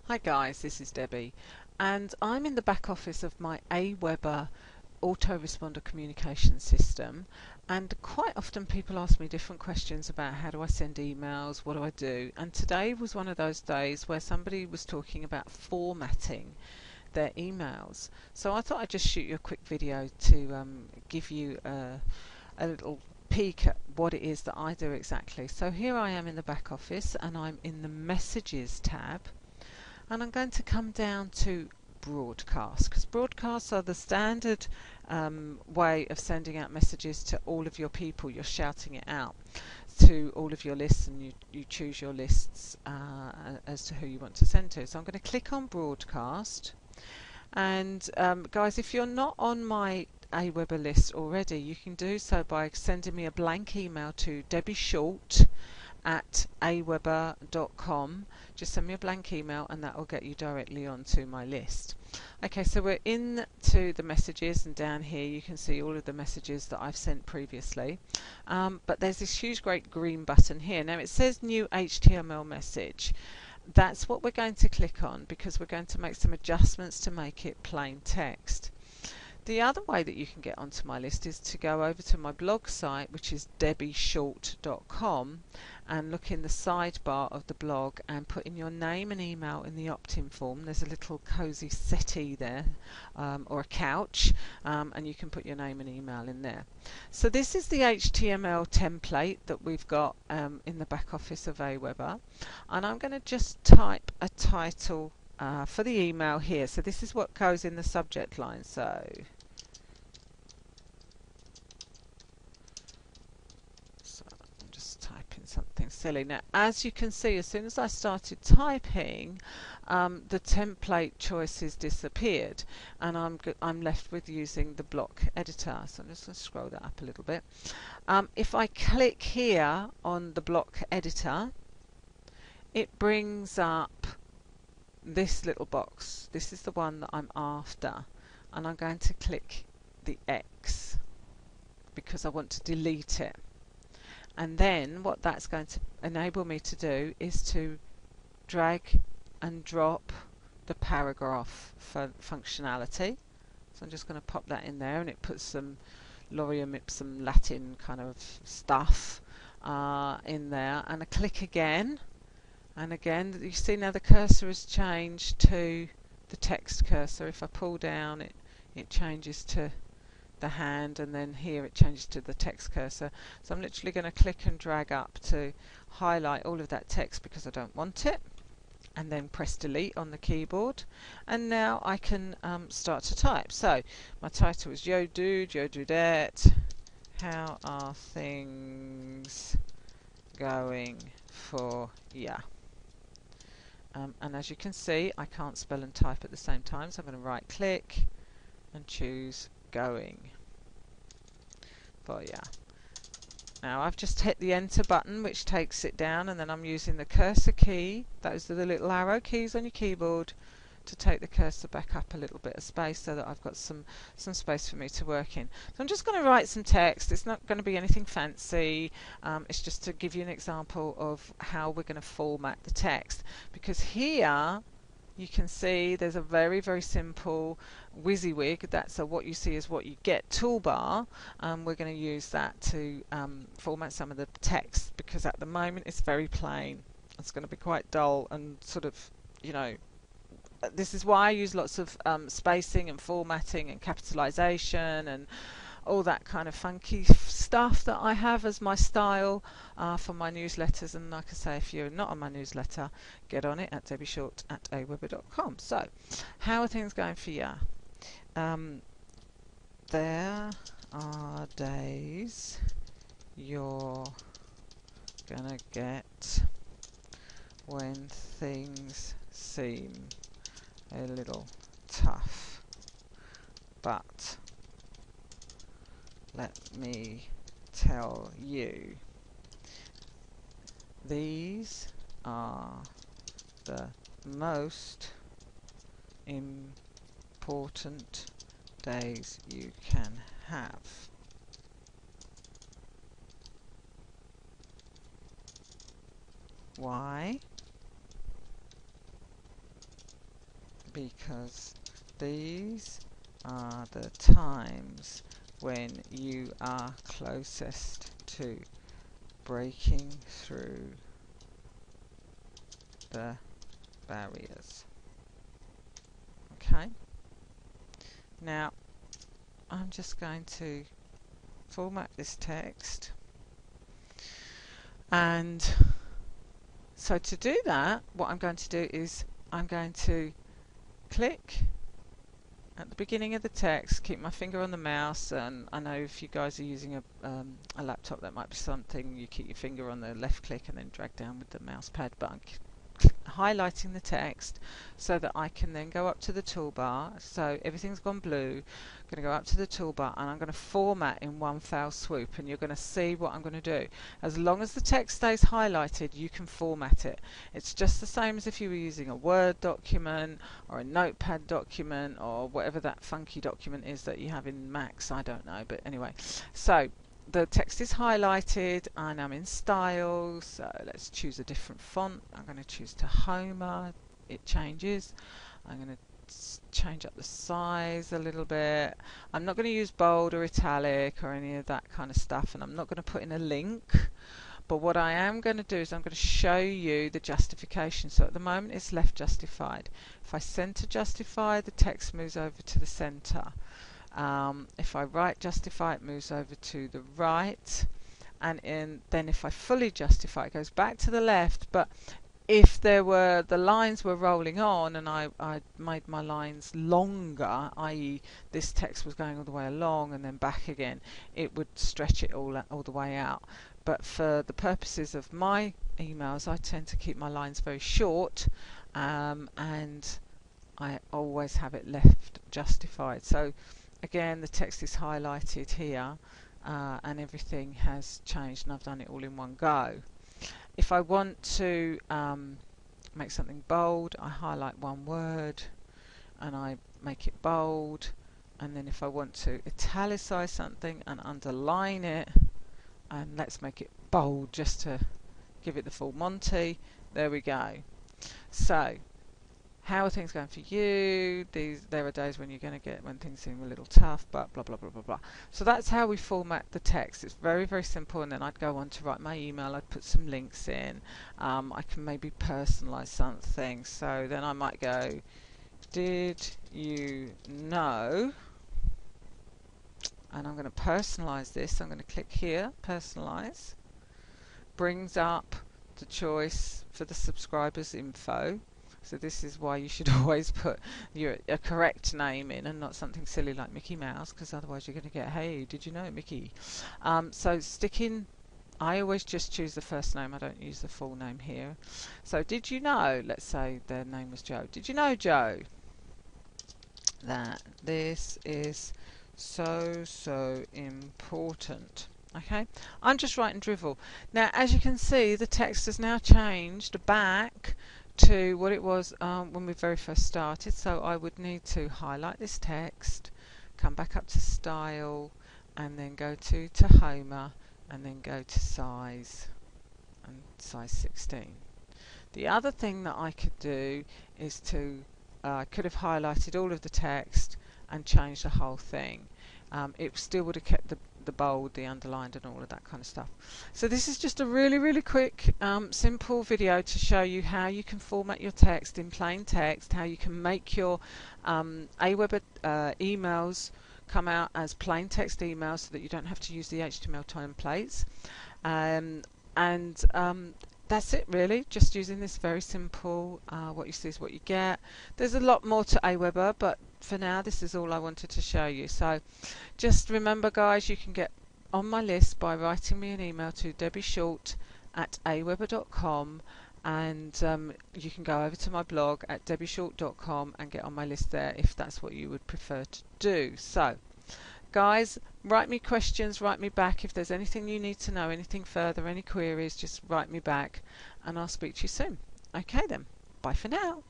Hi guys, this is Debbie, and I'm in the back office of my Aweber autoresponder communication system, and quite often people ask me different questions about how do I send emails, what do I do, and today was one of those days where somebody was talking about formatting their emails. So I thought I'd just shoot you a quick video to give you a little peek at what it is that I do exactly. So here I am in the back office and I'm in the Messages tab, and I'm going to come down to broadcast, because broadcasts are the standard way of sending out messages to all of your people. You're shouting it out to all of your lists, and you choose your lists as to who you want to send to. So I'm going to click on broadcast, and guys, if you're not on my Aweber list already, you can do so by sending me a blank email to debbie.short@aweber.com. Just send me a blank email and that will get you directly onto my list. Okay, so we're into the messages, and down here you can see all of the messages that I've sent previously. But there's this huge great green button here. Now it says new HTML message. That's what we're going to click on because we're going to make some adjustments to make it plain text. The other way that you can get onto my list is to go over to my blog site, which is debbieshort.com, and look in the sidebar of the blog and put in your name and email in the opt-in form. There's a little cozy settee there, or a couch, and you can put your name and email in there. So this is the HTML template that we've got in the back office of Aweber, and I'm going to just type a title for the email here. So this is what goes in the subject line. So I'm just typing something silly. Now, as you can see, as soon as I started typing, the template choices disappeared, and I'm left with using the block editor. So I'm just going to scroll that up a little bit. If I click here on the block editor, it brings up this little box. This is the one that I'm after, and I'm going to click the X because I want to delete it. And then what that's going to enable me to do is to drag and drop the paragraph functionality. So I'm just going to pop that in there, and it puts some Lorem Ipsum Latin kind of stuff in there, and I click again. And again, you see now the cursor has changed to the text cursor. If I pull down, it changes to the hand, and then here it changes to the text cursor. So I'm literally going to click and drag up to highlight all of that text because I don't want it, and then press delete on the keyboard, and now I can start to type. So my title is Yo Dude, Yo Dudette, how are things going for ya? And as you can see, I can't spell and type at the same time, so I'm going to right click and choose going for ya. Now I've just hit the enter button, which takes it down, and then I'm using the cursor key. Those are the little arrow keys on your keyboard to take the cursor back up a little bit of space so that I've got some space for me to work in. So I'm just going to write some text. It's not going to be anything fancy. It's just to give you an example of how we're going to format the text, because here you can see there's a very, very simple WYSIWYG. That's a what you see is what you get toolbar. We're going to use that to format some of the text, because at the moment it's very plain. It's going to be quite dull and sort of, you know, this is why I use lots of spacing and formatting and capitalization and all that kind of funky stuff that I have as my style for my newsletters. And like I say, if you're not on my newsletter, get on it at debbieshort@aweber.com. So, how are things going for you? There are days you're gonna get when things seem a little tough, but let me tell you, these are the most important days you can have. Why? because these are the times when you are closest to breaking through the barriers. Okay, now I'm just going to format this text, and so to do that, what I'm going to do is I'm going to click at the beginning of the text, keep my finger on the mouse, and I know if you guys are using a laptop, that might be something you keep your finger on the left click and then drag down with the mouse pad, but I'm highlighting the text so that I can then go up to the toolbar. So everything's gone blue. I'm going to go up to the toolbar and I'm going to format in one foul swoop, and you're going to see what I'm going to do. As long as the text stays highlighted, you can format it. It's just the same as if you were using a Word document or a Notepad document or whatever that funky document is that you have in Macs, I don't know, but anyway. So the text is highlighted and I'm in style, so let's choose a different font. I'm going to choose to Homer. It changes. I'm going to change up the size a little bit. I'm not going to use bold or italic or any of that kind of stuff, and I'm not going to put in a link, but what I am going to do is I'm going to show you the justification. So at the moment it's left justified. If I center justify, the text moves over to the center. If I right justify, it moves over to the right, and then if I fully justify, it goes back to the left. But if the lines were rolling on and I made my lines longer, i.e. this text was going all the way along and then back again, it would stretch it all the way out. But for the purposes of my emails, I tend to keep my lines very short, and I always have it left justified. So again, the text is highlighted here, and everything has changed, and I've done it all in one go. If I want to make something bold, I highlight one word and I make it bold, and then if I want to italicize something and underline it, and let's make it bold just to give it the full Monty, there we go. So how are things going for you? There are days when when things seem a little tough, but blah blah blah blah blah. So that's how we format the text. It's very, very simple, and then I'd go on to write my email. I'd put some links in. I can maybe personalize something. So then I might go, did you know? And I'm going to personalize this. I'm going to click here, personalize. Brings up the choice for the subscribers info. So this is why you should always put a correct name in and not something silly like Mickey Mouse, because otherwise you're going to get, hey, did you know Mickey? So I always just choose the first name. I don't use the full name here. So did you know, let's say their name was Joe. Did you know, Joe, that this is so important? Okay, I'm just writing drivel. Now, as you can see, the text has now changed back to what it was when we very first started. So I would need to highlight this text, come back up to style, and then go to Homer, and then go to size, and size 16. The other thing that I could do is I could have highlighted all of the text and changed the whole thing. It still would have kept the bold, the underlined, and all of that kind of stuff. So this is just a really, really quick, simple video to show you how you can format your text in plain text, how you can make your Aweber emails come out as plain text emails so that you don't have to use the HTML templates. That's it really, just using this very simple, what you see is what you get. There's a lot more to Aweber, but for now this is all I wanted to show you. So just remember guys, you can get on my list by writing me an email to debbieshort@aweber.com, and you can go over to my blog at debbieshort.com and get on my list there if that's what you would prefer to do. So guys, write me questions, write me back if there's anything you need to know, anything further, any queries, just write me back and I'll speak to you soon. Okay then, bye for now.